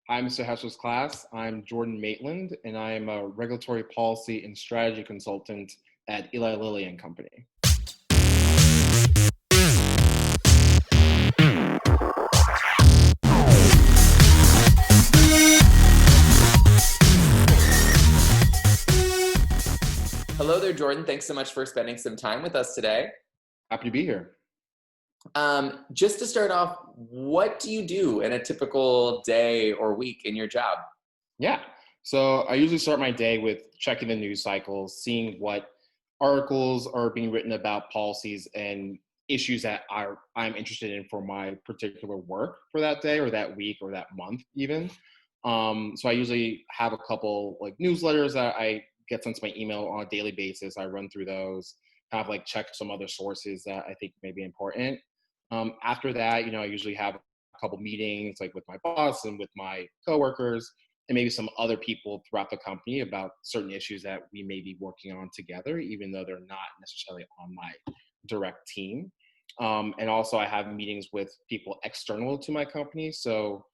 Hi, Mr. Hesser's class. I'm Jordan Maitland, and I am a regulatory policy and strategy consultant at Eli Lilly and Company. Hello there, Jordan. Thanks so much for spending some time with us today. Happy to be here. Just to start off, what do you do in a typical day or week in your job? Yeah. So I usually start my day with checking the news cycles, seeing what articles are being written about policies and issues that I'm interested in for my particular work for that day or that week or that month even. So I usually have a couple like newsletters that I get sent to my email on a daily basis. I run through those, kind of like check some other sources that I think may be important. After that, I usually have a couple meetings like with my boss and with my coworkers and maybe some other people throughout the company about certain issues that we may be working on together, even though they're not necessarily on my direct team. And also, I have meetings with people external to my company. So,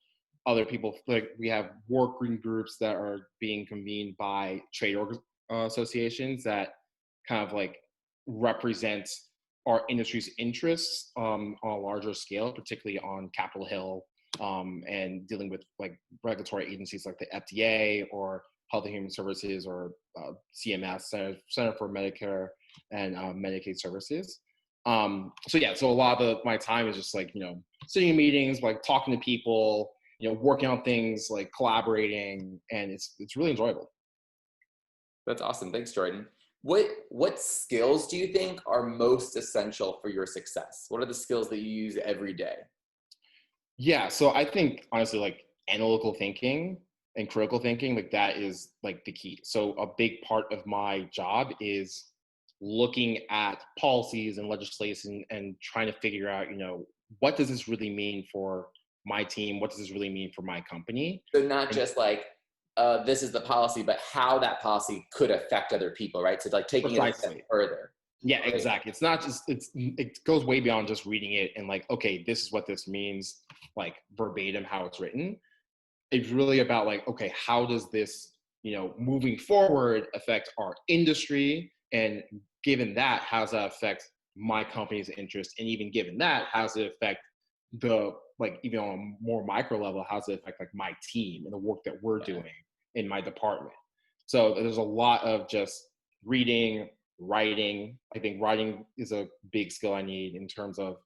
other people, like we have working groups that are being convened by associations that kind of like represent our industry's interests on a larger scale, particularly on Capitol Hill and dealing with like regulatory agencies like the FDA or Health and Human Services or CMS, Center for Medicare and Medicaid Services. So a lot of my time is just like, sitting in meetings, like talking to people, working on things, like collaborating, and it's really enjoyable. That's awesome. Thanks, Jordan. What skills do you think are most essential for your success? What are the skills that you use every day? Yeah, so I think honestly, like analytical thinking and critical thinking, like that is like the key. So a big part of my job is looking at policies and legislation and trying to figure out, what does this really mean for my team? What does this really mean for my company? So not And just like this is the policy, but how that policy could affect other people, right? So like taking it a step precisely. further. Yeah, Right? exactly. It's not just it goes way beyond just reading it and like, okay, this is what this means, like verbatim how it's written. It's really about like, okay, how does this, moving forward affect our industry? And given that, how does that affect my company's interest? And even given that, how does it affect the like even on a more micro level, how does it affect like my team and the work that we're Yeah. doing in my department? So there's a lot of just reading, writing. I think writing is a big skill I need in terms of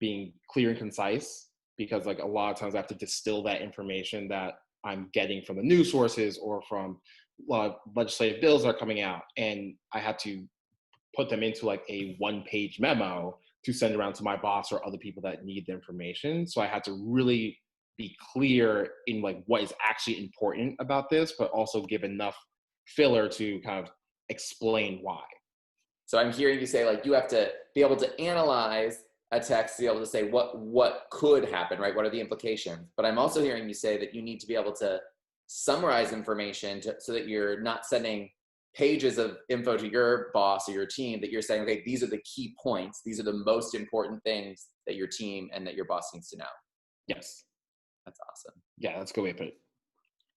being clear and concise because like a lot of times I have to distill that information that I'm getting from the news sources or from legislative bills that are coming out, and I have to put them into like a one-page memo to send around to my boss or other people that need the information. So I had to really be clear in like what is actually important about this, but also give enough filler to kind of explain why. So I'm hearing you say like you have to be able to analyze a text to be able to say what could happen, right? What are the implications? But I'm also hearing you say that you need to be able to summarize information so that you're not sending pages of info to your boss or your team, that you're saying, okay, these are the key points. These are the most important things that your team and that your boss needs to know. Yes. That's awesome. Yeah, that's a good way to put it.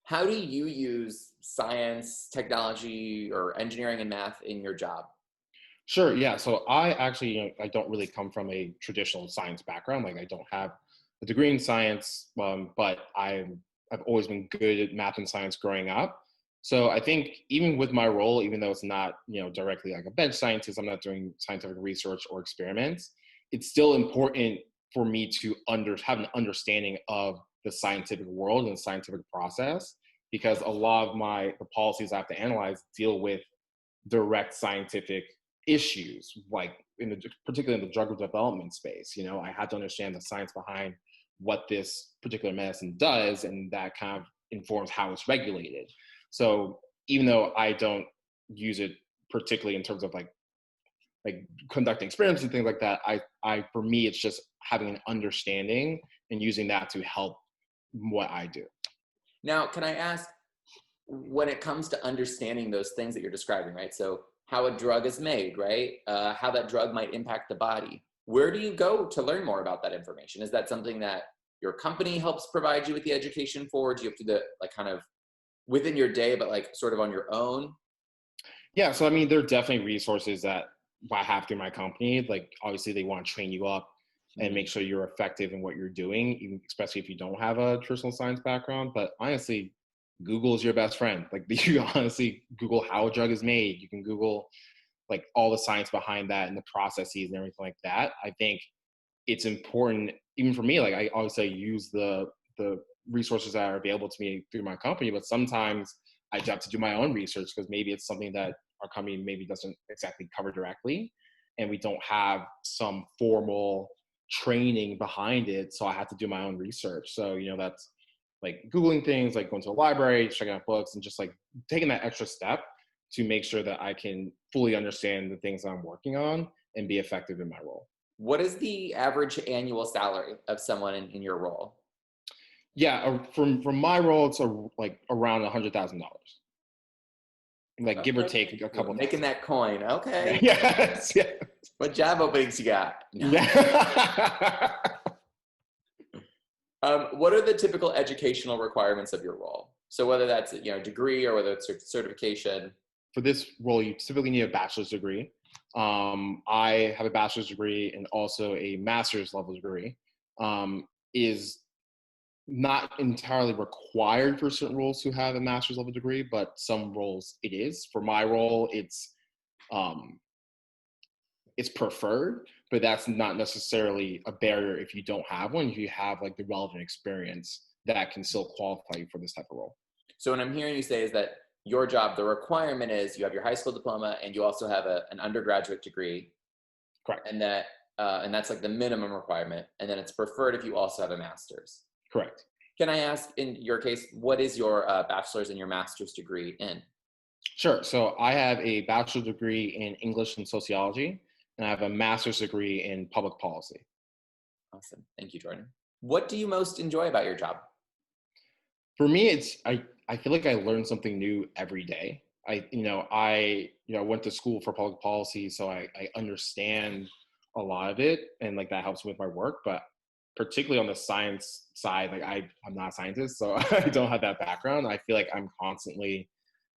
How do you use science, technology, or engineering and math in your job? Sure. Yeah. So I actually, I don't really come from a traditional science background. Like I don't have a degree in science, but I've always been good at math and science growing up. So I think even with my role, even though it's not, directly like a bench scientist, I'm not doing scientific research or experiments. It's still important for me to have an understanding of the scientific world and the scientific process, because a lot of the policies I have to analyze deal with direct scientific issues, like particularly in the drug development space. I had to understand the science behind what this particular medicine does, and that kind of informs how it's regulated. So even though I don't use it particularly in terms of like conducting experiments and things like that, I for me it's just having an understanding and using that to help what I do. Now, can I ask, when it comes to understanding those things that you're describing, right? So how a drug is made, right? How that drug might impact the body. Where do you go to learn more about that information? Is that something that your company helps provide you with the education for? Do you have to do it like kind of within your day, but like sort of on your own? Yeah, so I mean, there are definitely resources that I have through my company. Like, obviously, they want to train you up and make sure you're effective in what you're doing, even especially if you don't have a traditional science background. But honestly, Google is your best friend. Like, you honestly Google how a drug is made. You can Google like all the science behind that and the processes and everything like that. I think it's important, even for me. Like, I obviously use the resources that are available to me through my company, but sometimes I have to do my own research because maybe it's something that our company maybe doesn't exactly cover directly, and we don't have some formal training behind it. So I have to do my own research. So, that's like Googling things, like going to a library, checking out books, and just like taking that extra step to make sure that I can fully understand the things I'm working on and be effective in my role. What is the average annual salary of someone in your role? Yeah, from my role, it's like around $100,000, like give or Okay. take a couple Making thousand. that coin. Yeah. Okay. Yes. Yeah. What job openings you got? No. Yeah. What are the typical educational requirements of your role? So whether that's degree or whether it's certification. For this role, you typically need a bachelor's degree. I have a bachelor's degree and also a master's level degree. Is not entirely required for certain roles to have a master's level degree, but some roles it is. For my role, um, it's preferred, but that's not necessarily a barrier if you don't have one. If you have like the relevant experience, that can still qualify you for this type of role. So what I'm hearing you say is that your job, the requirement is you have your high school diploma and you also have an undergraduate degree. Correct. And that's like the minimum requirement. And then it's preferred if you also have a master's. Correct. Can I ask, in your case, what is your bachelor's and your master's degree in? Sure. So I have a bachelor's degree in English and sociology, and I have a master's degree in public policy. Awesome. Thank you, Jordan. What do you most enjoy about your job? For me, I feel like I learn something new every day. I went to school for public policy, so I understand a lot of it, and like that helps with my work. But particularly on the science side, like I'm not a scientist, so I don't have that background. I feel like I'm constantly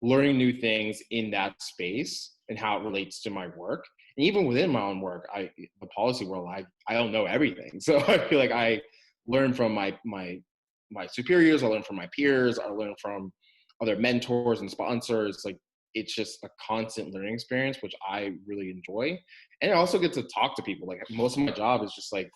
learning new things in that space and how it relates to my work. And even within my own work, the policy world, I don't know everything. So I feel like I learn from my superiors, I learn from my peers, I learn from other mentors and sponsors. Like, it's just a constant learning experience, which I really enjoy. And I also get to talk to people. Like, most of my job is just like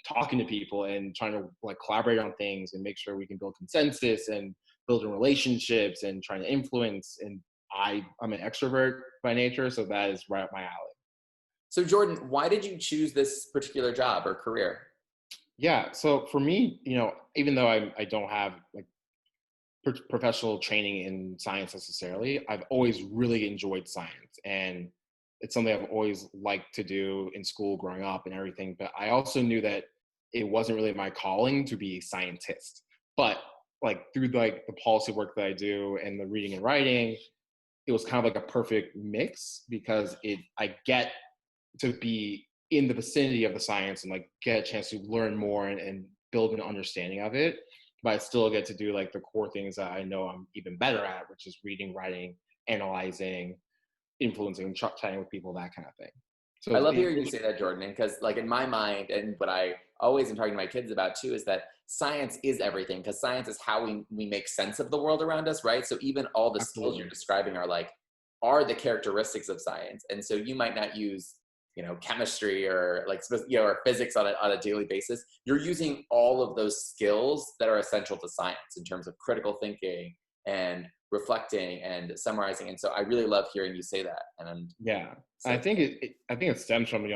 talking to people and trying to like collaborate on things and make sure we can build consensus and building relationships and trying to influence. And I'm an extrovert by nature, so that is right up my alley. So Jordan, why did you choose this particular job or career? Yeah, so for me, even though I don't have like professional training in science necessarily, I've always really enjoyed science, and it's something I've always liked to do in school growing up and everything. But I also knew that it wasn't really my calling to be a scientist. But like through like the policy work that I do and the reading and writing, it was kind of like a perfect mix because I get to be in the vicinity of the science and like get a chance to learn more and build an understanding of it, but I still get to do like the core things that I know I'm even better at, which is reading, writing, analyzing, influencing, chatting with people, that kind of thing. So I love hearing you say that, Jordan, because like in my mind, and what I always am talking to my kids about too, is that science is everything, because science is how we make sense of the world around us, right? So even all the skills you're describing are the characteristics of science. And so you might not use chemistry or like or physics on a daily basis. You're using all of those skills that are essential to science in terms of critical thinking and reflecting and summarizing. And so I really love hearing you say that. And yeah, so, I think it stems from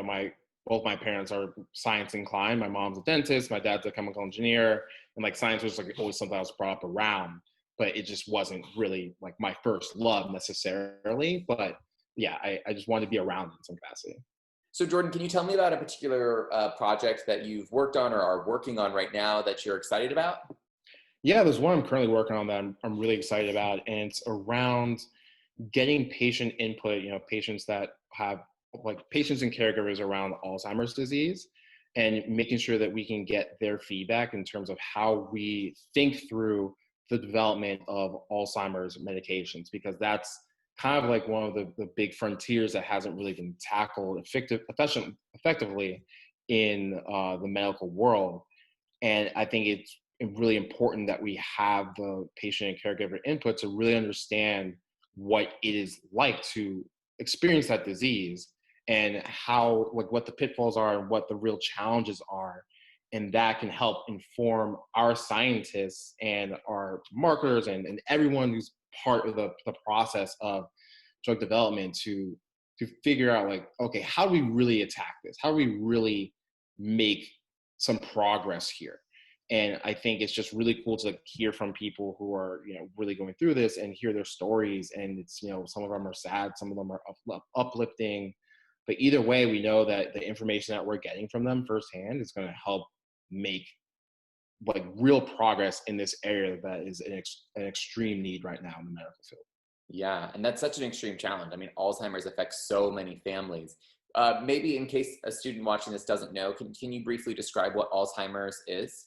both my parents are science inclined. My mom's a dentist, my dad's a chemical engineer, and like science was like always something I was brought up around, but it just wasn't really like my first love necessarily. But yeah, I just wanted to be around in some capacity. So Jordan, can you tell me about a particular project that you've worked on or are working on right now that you're excited about? Yeah, there's one I'm currently working on that I'm really excited about, and it's around getting patient input. Patients that have like patients and caregivers around Alzheimer's disease, and making sure that we can get their feedback in terms of how we think through the development of Alzheimer's medications, because that's kind of like one of the big frontiers that hasn't really been tackled effectively in the medical world. And I think it's really important that we have the patient and caregiver input to really understand what it is like to experience that disease, and how, like, what the pitfalls are and what the real challenges are. And that can help inform our scientists and our marketers, and everyone who's part of the process of drug development to figure out, like, okay, how do we really attack this? How do we really make some progress here? And I think it's just really cool to, like, hear from people who are, really going through this, and hear their stories. And it's, some of them are sad, some of them are uplifting, but either way, we know that the information that we're getting from them firsthand is going to help make, like, real progress in this area that is an extreme need right now in the medical field. Yeah, and that's such an extreme challenge. I mean, Alzheimer's affects so many families. Maybe in case a student watching this doesn't know, can you briefly describe what Alzheimer's is?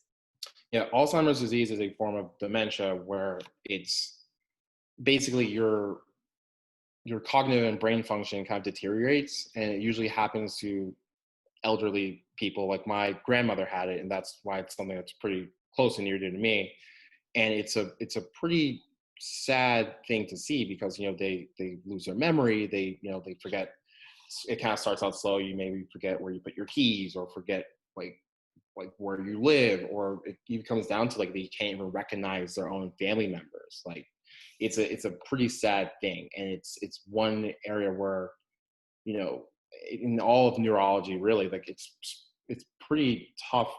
Yeah, Alzheimer's disease is a form of dementia where it's basically your cognitive and brain function kind of deteriorates, and it usually happens to elderly people. Like, my grandmother had it, and that's why it's something that's pretty close and near to me. And it's a pretty sad thing to see, because they lose their memory, they forget. It kind of starts out slow. You maybe forget where you put your keys, or forget, like where you live, or it even comes down to, like, they can't even recognize their own family members. Like, it's a pretty sad thing. And it's one area where, in all of neurology, really, like, it's pretty tough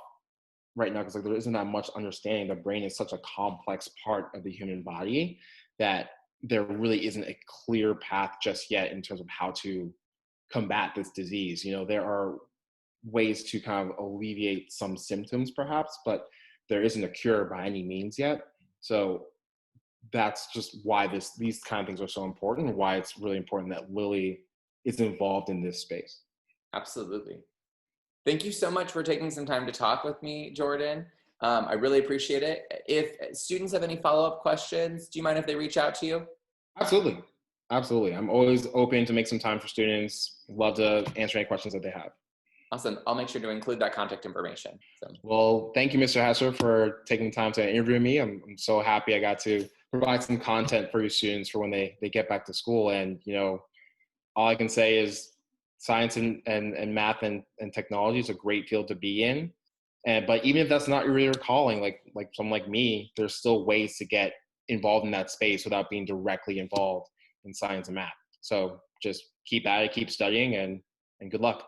right now, because, like, there isn't that much understanding. The brain is such a complex part of the human body that there really isn't a clear path just yet in terms of how to combat this disease. There are ways to kind of alleviate some symptoms perhaps, but there isn't a cure by any means yet. So that's just why these kind of things are so important, and why it's really important that Lilly is involved in this space. Absolutely. Thank you so much for taking some time to talk with me, Jordan. I really appreciate it. If students have any follow-up questions, do you mind if they reach out to you? Absolutely. Absolutely. I'm always open to make some time for students. Love to answer any questions that they have. Awesome. I'll make sure to include that contact information. So, Well, thank you, Mr. Hesser, for taking the time to interview me. I'm so happy I got to provide some content for your students for when they get back to school. And, all I can say is science and math and technology is a great field to be in. But even if that's not your calling, like someone like me, there's still ways to get involved in that space without being directly involved in science and math. So just keep at it, keep studying, and good luck.